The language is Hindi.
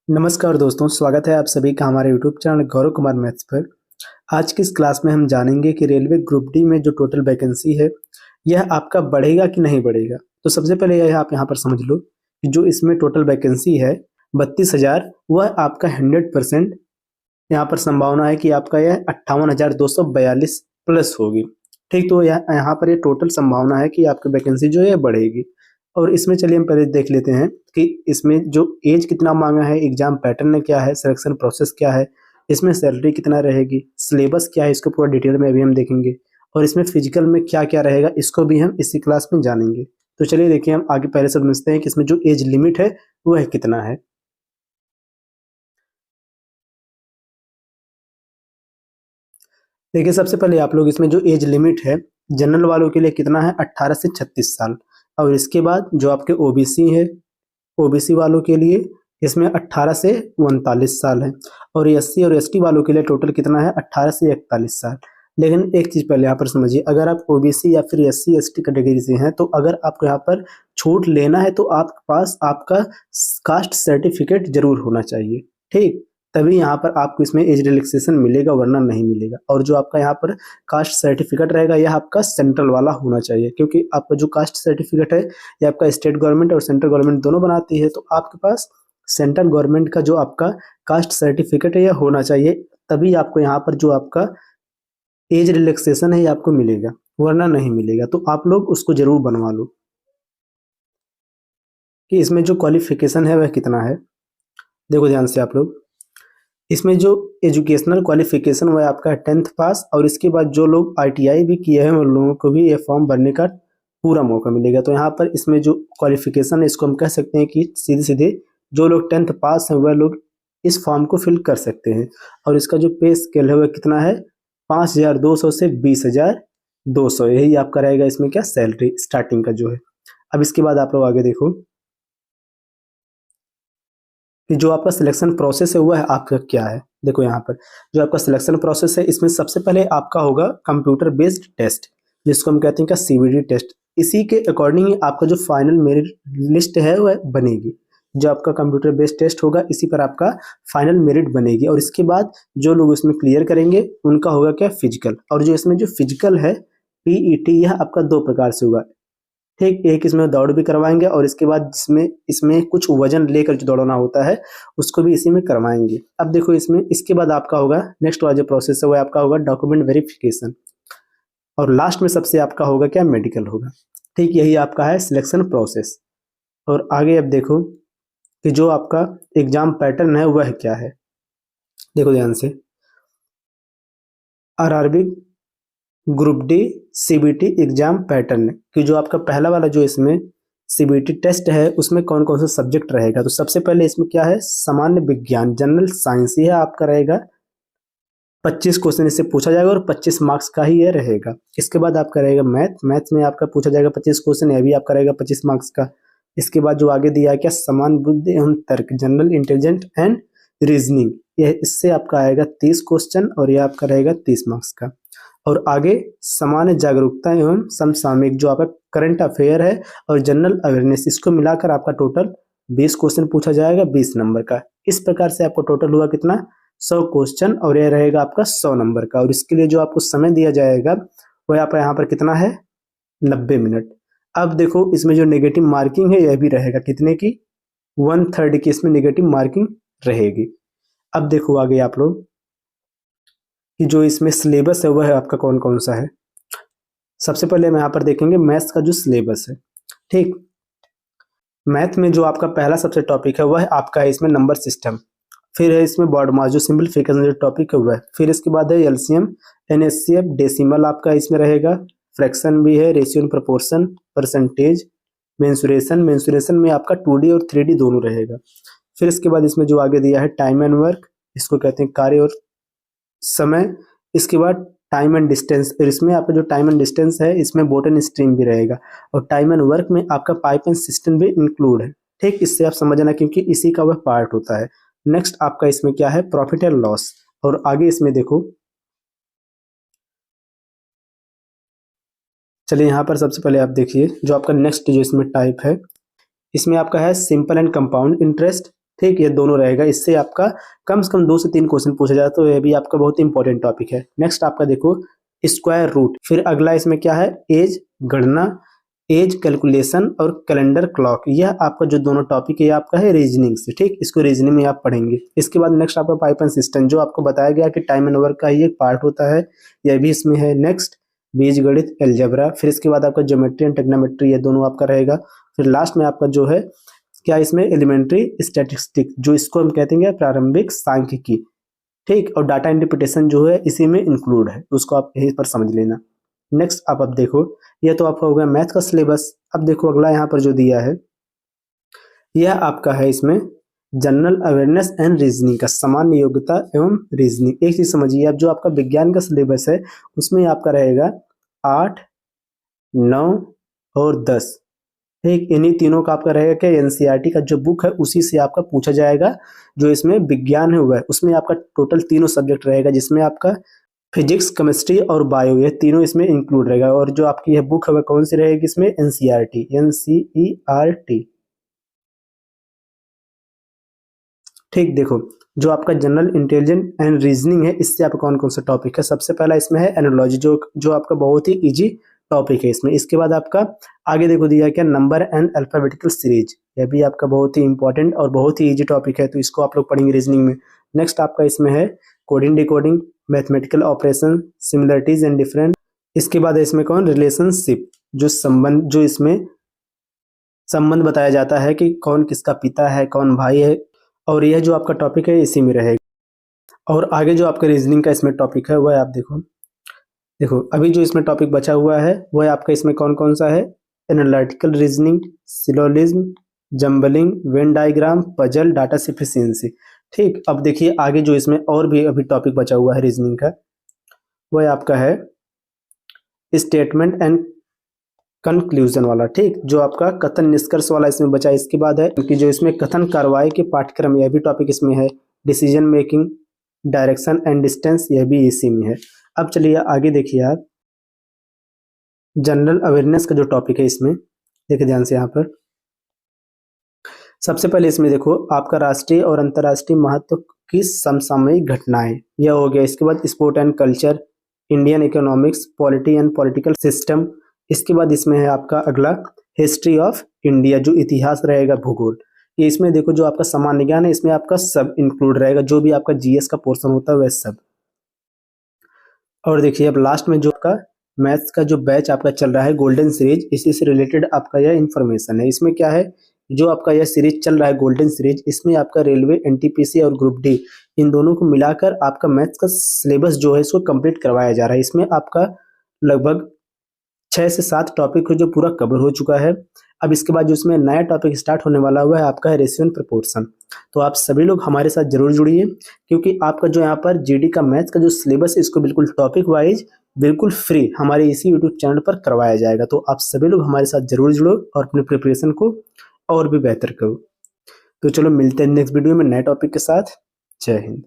नमस्कार दोस्तों, स्वागत है आप सभी का हमारे YouTube channel Gaurav Kumar maths पर। आज की इस क्लास में हम जानेंगे कि रेलवे ग्रुप डी में जो टोटल वैकेंसी है यह आपका बढ़ेगा कि नहीं बढ़ेगा। तो सबसे पहले यह आप यहाँ पर समझ लो कि जो इसमें टोटल वैकेंसी है 32,000, वह आपका 100% यहाँ पर संभावना है कि आपका यह 58,242 प्लस होगी। ठीक, तो यहाँ पर ये टोटल संभावना है कि आपकी वैकेंसी जो है बढ़ेगी। और इसमें चलिए हम पहले देख लेते हैं कि इसमें जो एज कितना मांगा है, एग्जाम पैटर्न क्या है, सिलेक्शन प्रोसेस क्या है, इसमें सैलरी कितना रहेगी, सिलेबस क्या है, इसको पूरा डिटेल में अभी हम देखेंगे। और इसमें फिजिकल में क्या क्या रहेगा इसको भी हम इसी क्लास में जानेंगे। तो चलिए देखिए, हम आगे पहले समझते हैं कि इसमें जो एज लिमिट है वह कितना है। देखिए, सबसे पहले आप लोग इसमें जो एज लिमिट है जनरल वालों के लिए कितना है, 18 से 36 साल। और इसके बाद जो आपके ओबीसी है, ओबीसी वालों के लिए इसमें 18 से 39 साल है। और एससी और एसटी वालों के लिए टोटल कितना है, 18 से 41 साल। लेकिन एक चीज पहले यहाँ पर समझिए, अगर आप ओबीसी या फिर एससी एसटी कैटेगरी से हैं तो अगर आपको यहाँ पर छूट लेना है तो आपके पास आपका कास्ट सर्टिफिकेट जरूर होना चाहिए। ठीक, तभी यहाँ पर आपको इसमें एज रिलैक्सेशन मिलेगा, वरना नहीं मिलेगा। और जो आपका यहाँ पर कास्ट सर्टिफिकेट रहेगा यह आपका सेंट्रल वाला होना चाहिए, क्योंकि आपका जो कास्ट सर्टिफिकेट है ये आपका स्टेट गवर्नमेंट और सेंट्रल गवर्नमेंट दोनों बनाती है। तो आपके पास सेंट्रल गवर्नमेंट का जो आपका कास्ट सर्टिफिकेट है यह होना चाहिए, तभी आपको यहाँ पर जो आपका एज रिलैक्सेशन है ये आपको मिलेगा, वरना नहीं मिलेगा। तो आप लोग उसको जरूर बनवा लो कि इसमें जो क्वालिफिकेशन है वह कितना है। देखो ध्यान से आप लोग, इसमें जो एजुकेशनल क्वालिफिकेशन वह आपका 10th पास। और इसके बाद जो लोग आईटीआई भी किए हैं उन लोगों को भी ये फॉर्म भरने का पूरा मौका मिलेगा। तो यहाँ पर इसमें जो क्वालिफिकेशन है इसको हम कह सकते हैं कि सीधे सीधे जो लोग 10th पास हैं वह लोग इस फॉर्म को फिल कर सकते हैं। और इसका जो पे स्केल है वह कितना है, 5,200 से 20,200, यही आपका रहेगा इसमें क्या, सैलरी स्टार्टिंग का जो है। अब इसके बाद आप लोग आगे देखो कि जो आपका सिलेक्शन प्रोसेस है वह आपका क्या है। देखो यहाँ पर जो आपका सिलेक्शन प्रोसेस है इसमें सबसे पहले आपका होगा कंप्यूटर बेस्ड टेस्ट, जिसको हम कहते हैं क्या, सीबीटी टेस्ट। इसी के अकॉर्डिंग ही आपका जो फाइनल मेरिट लिस्ट है वह बनेगी। जो आपका कंप्यूटर बेस्ड टेस्ट होगा इसी पर आपका फाइनल मेरिट बनेगी। और इसके बाद जो लोग इसमें क्लियर करेंगे उनका होगा क्या, फिजिकल। और जो इसमें जो फिजिकल है पीईटी, यह आपका दो प्रकार से होगा। ठीक, एक इसमें दौड़ भी करवाएंगे और इसके बाद जिसमें इसमें कुछ वजन लेकर जो दौड़ना होता है उसको भी इसी में करवाएंगे। अब देखो इसमें इसके बाद आपका होगा नेक्स्ट वाला जो प्रोसेस है वो आपका होगा डॉक्यूमेंट वेरिफिकेशन। और लास्ट में सबसे आपका होगा क्या, मेडिकल होगा। ठीक, यही आपका है सिलेक्शन प्रोसेस। और आगे अब देखो कि जो आपका एग्जाम पैटर्न है वह क्या है। देखो ध्यान से, RRB group D CBT exam pattern कि जो आपका पहला वाला जो इसमें सीबीटी टेस्ट है उसमें कौन कौन सा सब्जेक्ट रहेगा। तो सबसे पहले इसमें क्या है, सामान्य विज्ञान जनरल साइंस, ही है आपका रहेगा। 25 क्वेश्चन इससे पूछा जाएगा और 25 मार्क्स का ही ये रहेगा। इसके बाद आपका रहेगा मैथ में आपका पूछा जाएगा 25 क्वेश्चन, यह भी आपका रहेगा 25 मार्क्स का। इसके बाद जो आगे दिया है क्या, समान बुद्धि एवं तर्क जनरल इंटेलिजेंट एंड रीजनिंग, यह इससे आपका आएगा 30 क्वेश्चन और यह आपका रहेगा 30 मार्क्स का। और आगे सामान्य जागरूकता एवं समसामयिक जो आपका करंट अफेयर है और जनरल अवेयरनेस, इसको मिलाकर आपका टोटल 20 क्वेश्चन पूछा जाएगा 20 नंबर का। इस प्रकार से आपको टोटल हुआ कितना, 100 क्वेश्चन, और यह रहेगा आपका 100 नंबर का। और इसके लिए जो आपको समय दिया जाएगा वह आपका यहाँ पर कितना है, 90 मिनट। अब देखो इसमें जो नेगेटिव मार्किंग है यह भी रहेगा कितने की, 1/3 की इसमें नेगेटिव मार्किंग रहेगी। अब देखो आगे आप लोग कि जो इसमें सिलेबस है वह आपका कौन कौन सा है। सबसे पहले हम यहाँ पर देखेंगे मैथ्स का जो सिलेबस है। ठीक, मैथ में जो आपका पहला सबसे टॉपिक है वह आपका है इसमें नंबर सिस्टम। फिर है इसमें बॉर्ड मास जो सिंपलीफिकेशन जो टॉपिक है वह। फिर इसके बाद है एलसीएम एनएचसीएफ, डेसिमल आपका इसमें रहेगा, फ्रैक्शन भी है, ratio and proportion, percentage, mensuration. Mensuration में आपका 2D और 3D दोनों रहेगा। फिर इसके बाद इसमें जो आगे दिया है टाइम एंड वर्क, इसको कहते हैं कार्य और समय। इसके बाद टाइम एंड डिस्टेंस, और इसमें आपका जो टाइम एंड डिस्टेंस है इसमें बोट एंड स्ट्रीम भी रहेगा। और टाइम एंड वर्क में आपका पाइप एंड सिस्टम भी इंक्लूड है। ठीक, इससे आप समझना क्योंकि इसी का वह पार्ट होता है। नेक्स्ट आपका इसमें क्या है, प्रॉफिट एंड लॉस। और आगे इसमें देखो, चलिए यहाँ पर सबसे पहले आप देखिए जो आपका नेक्स्ट जो इसमें टाइप है, इसमें आपका है सिंपल एंड कंपाउंड इंटरेस्ट, ठीक, ये दोनों रहेगा। इससे आपका कम से कम 2 से 3 क्वेश्चन पूछा जाए, तो ये भी आपका बहुत इंपॉर्टेंट टॉपिक है। नेक्स्ट आपका देखो स्क्वायर रूट, फिर अगला इसमें क्या है, एज गणना, एज कैलकुलेशन और कैलेंडर क्लॉक। यह आपका जो दोनों टॉपिक है, ये आपका है रीजनिंग से, ठीक, इसको रीजनिंग में आप पढ़ेंगे। इसके बाद नेक्स्ट आपका पाइपन सिस्टम, जो आपको बताया गया कि टाइम एंड वर्क का ही एक पार्ट होता है, यह भी इसमें है। नेक्स्ट बीजगणित अलजेब्रा, फिर इसके बाद आपका ज्योमेट्री एंड ट्रिग्नोमेट्री, ये दोनों आपका रहेगा। फिर लास्ट में आपका जो है क्या, इसमें एलिमेंट्री स्टैटिस्टिक्स, जो इसको हम कहते हैं प्रारंभिक सांख्यिकी, ठीक, और डाटा इंटरप्रिटेशन जो है इसी में इंक्लूड है, उसको आप यहीं पर समझ लेना। नेक्स्ट आप अब देखो, ये तो आपका हो गया मैथ का सिलेबस। अब देखो अगला यहाँ पर जो दिया है, यह आपका है इसमें जनरल अवेयरनेस एंड रीजनिंग का, सामान्य योग्यता एवं रीजनिंग। एक चीज समझिए, अब जो आपका विज्ञान का सिलेबस है उसमें आपका रहेगा 8, 9 और 10, ठीक, इन्हीं तीनों का आपका रहेगा कि एनसीईआरटी का जो बुक है उसी से आपका पूछा जाएगा। जो इसमें विज्ञान है हुआ है उसमें आपका टोटल तीनों सब्जेक्ट रहेगा, जिसमें आपका फिजिक्स, केमिस्ट्री और बायो, ये तीनों इसमें इंक्लूड रहेगा। और जो आपकी यह बुक है वह कौन सी रहेगी इसमें, एनसीईआरटी, एनसीईआरटी, ठीक। देखो जो आपका जनरल इंटेलिजेंस एंड रीजनिंग है, इससे आपका कौन कौन सा टॉपिक है, सबसे पहला इसमें है एनालॉजी, जो आपका बहुत ही इजी टॉपिक है इसमें। इसके बाद आपका आगे देखो दिया क्या, नंबर एंड अल्फाबेटिकल सीरीज, यह भी आपका बहुत ही इंपॉर्टेंट और बहुत ही इजी टॉपिक है, तो इसको आप लोग पढ़ेंगे रीजनिंग में। नेक्स्ट आपका इसमें है coding decoding, mathematical operation, similarities and different. इसके बाद है इसमें कौन, रिलेशनशिप, जो संबंध, जो इसमें संबंध बताया जाता है कि कौन किसका पिता है, कौन भाई है, और यह जो आपका टॉपिक है इसी में रहेगा। और आगे जो आपका रीजनिंग का इसमें टॉपिक है वह आप देखो अभी जो इसमें टॉपिक बचा हुआ है वह आपका इसमें कौन कौन सा है, analytical reasoning, syllogism, jumbling, Venn diagram, puzzle, data sufficiency, ठीक। अब देखिए आगे जो इसमें और भी अभी टॉपिक बचा हुआ है रीजनिंग का, वह आपका है स्टेटमेंट एंड कंक्लूजन वाला, ठीक, जो आपका कथन निष्कर्ष वाला इसमें बचा। इसके बाद है कि जो इसमें कथन कार्रवाई के पाठ्यक्रम, यह भी टॉपिक इसमें है। Decision making, direction and distance, यह भी इसी में है। अब चलिए आगे देखिए आप, जनरल अवेयरनेस का जो टॉपिक है इसमें देखिए ध्यान से, यहाँ पर सबसे पहले इसमें देखो आपका राष्ट्रीय और अंतर्राष्ट्रीय महत्व की समसामयिक घटनाएं, यह हो गया। इसके बाद sport and culture, Indian economics, polity and political system. इसके बाद इसमें है आपका अगला हिस्ट्री ऑफ इंडिया, जो इतिहास रहेगा, भूगोल। ये इसमें देखो जो आपका सामान्य ज्ञान है इसमें आपका सब इंक्लूड रहेगा, जो भी आपका जीएस का पोर्शन होता है वह सब। और देखिए अब लास्ट में जो आपका मैथ्स का जो बैच आपका चल रहा है गोल्डन सीरीज, इसी से रिलेटेड आपका यह इंफॉर्मेशन है। इसमें क्या है, जो आपका यह सीरीज चल रहा है गोल्डन सीरीज, इसमें आपका रेलवे, एनटीपीसी और ग्रुप डी, इन दोनों को मिलाकर आपका मैथ्स का सिलेबस जो है इसको कंप्लीट करवाया जा रहा है। इसमें आपका लगभग 6 से 7 टॉपिक जो पूरा कवर हो चुका है। अब इसके बाद जो इसमें नया टॉपिक स्टार्ट होने वाला हुआ है आपका है रेशियो एंड प्रोपोर्शन। तो आप सभी लोग हमारे साथ जरूर जुड़िए, क्योंकि आपका जो यहाँ पर जीडी का मैथ्स का जो सिलेबस है इसको बिल्कुल टॉपिक वाइज बिल्कुल फ्री हमारे इसी यूट्यूब चैनल पर करवाया जाएगा। तो आप सभी लोग हमारे साथ जरूर जुड़ो और अपने प्रिपरेशन को और भी बेहतर करो। तो चलो मिलते हैं नेक्स्ट वीडियो में नए टॉपिक के साथ। जय हिंद।